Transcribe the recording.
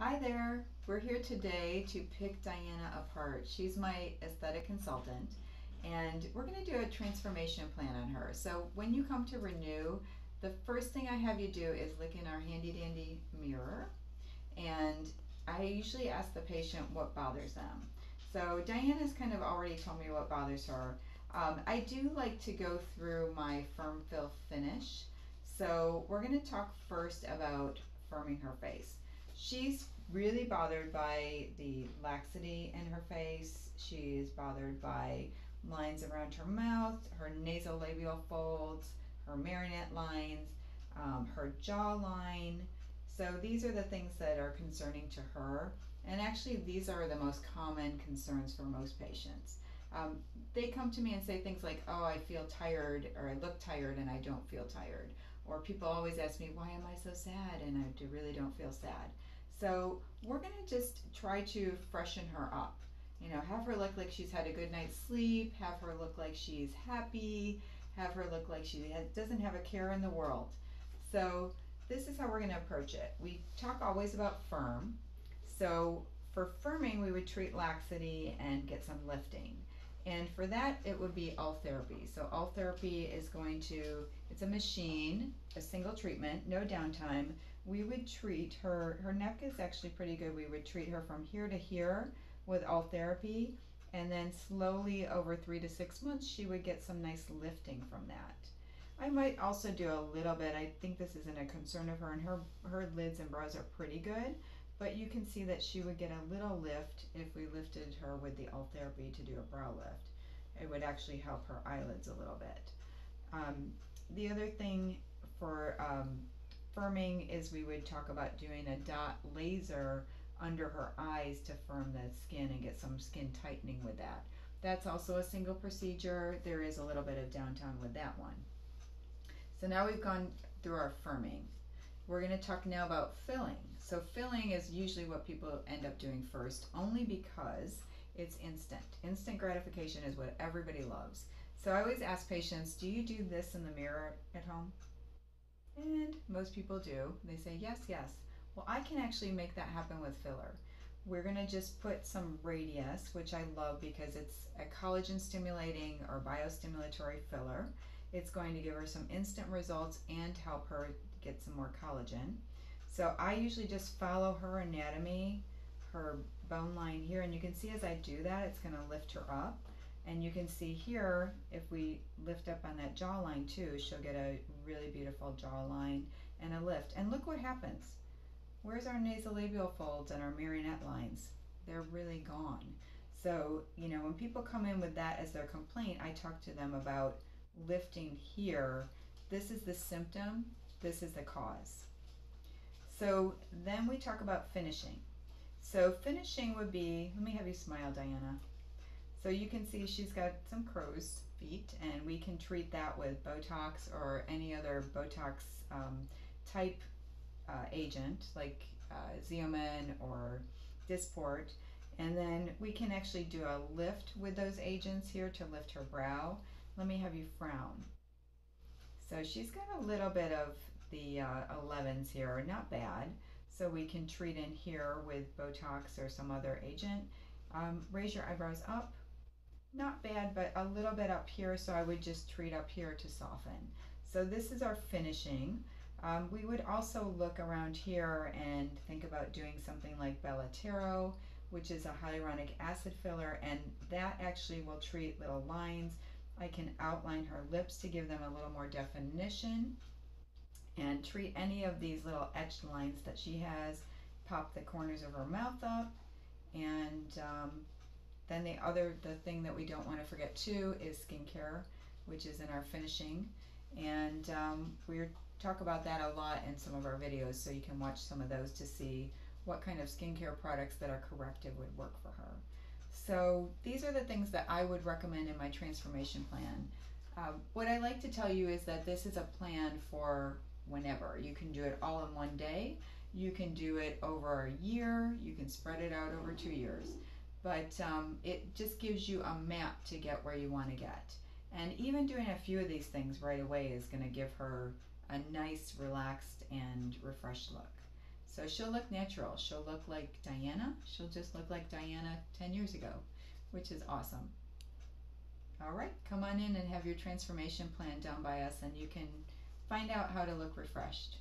Hi there. We're here today to pick Diana apart. She's my aesthetic consultant, and we're going to do a transformation plan on her. So when you come to Renew, the first thing I have you do is look in our handy dandy mirror, and I usually ask the patient what bothers them. So Diana's kind of already told me what bothers her. I do like to go through my firm fill finish. So we're going to talk first about firming her face. She's really bothered by the laxity in her face. She's bothered by lines around her mouth, her nasolabial folds, her marionette lines, her jawline. So these are the things that are concerning to her. And actually, these are the most common concerns for most patients. Um, they come to me and say things like, oh, I feel tired, or I look tired and I don't feel tired. Or people always ask me, why am I so sad? And I really don't feel sad. So we're going to just try to freshen her up. You know, have her look like she's had a good night's sleep, have her look like she's happy, have her look like she doesn't have a care in the world. So this is how we're going to approach it. We talk always about firm. So for firming, we would treat laxity and get some lifting. And for that, it would be all therapy. So all therapy is going to, it's a machine, a single treatment, no downtime. We would treat her, her neck is actually pretty good. We would treat her from here to here with all therapy. And then slowly over 3 to 6 months, she would get some nice lifting from that. I might also do a little bit, I think this isn't a concern of her, and her lids and brows are pretty good, but you can see that she would get a little lift if we lifted her with the alt therapy to do a brow lift. It would actually help her eyelids a little bit. The other thing for firming is we would talk about doing a dot laser under her eyes to firm the skin and get some skin tightening with that. That's also a single procedure. There is a little bit of downtime with that one. So now we've gone through our firming. We're going to talk now about filling. So filling is usually what people end up doing first, only because it's instant. Instant gratification is what everybody loves. So I always ask patients, do you do this in the mirror at home? And most people do. They say, yes, yes. Well, I can actually make that happen with filler. We're going to just put some Radius, which I love because it's a collagen stimulating or biostimulatory filler. It's going to give her some instant results and help her get some more collagen. So I usually just follow her anatomy, her bone line here, and you can see as I do that, it's going to lift her up. And you can see here, if we lift up on that jawline too, she'll get a really beautiful jawline and a lift. And look what happens. Where's our nasolabial folds and our marionette lines? They're really gone. So, you know, when people come in with that as their complaint, I talk to them about lifting here. This is the symptom, this is the cause. So then we talk about finishing. So finishing would be, let me have you smile, Diana. So you can see she's got some crow's feet, and we can treat that with Botox or any other Botox type agent like Regimen or Dysport. And then we can actually do a lift with those agents here to lift her brow. Let me have you frown. So she's got a little bit of the 11s here, not bad. So we can treat in here with Botox or some other agent. Raise your eyebrows up. Not bad, but a little bit up here, so I would just treat up here to soften. So this is our finishing. We would also look around here and think about doing something like Bellatero, which is a hyaluronic acid filler, and that actually will treat little lines. I can outline her lips to give them a little more definition and treat any of these little etched lines that she has, pop the corners of her mouth up, and then the thing that we don't want to forget too is skincare, which is in our finishing, and we talk about that a lot in some of our videos, so you can watch some of those to see what kind of skincare products that are corrective would work for her. So these are the things that I would recommend in my transformation plan. What I like to tell you is that this is a plan for whenever. You can do it all in one day. You can do it over a year. You can spread it out over 2 years. But it just gives you a map to get where you want to get. And even doing a few of these things right away is going to give her a nice, relaxed, and refreshed look. So she'll look natural. She'll look like Diana. She'll just look like Diana 10 years ago, which is awesome. All right, come on in and have your transformation plan done by us, and you can find out how to look refreshed.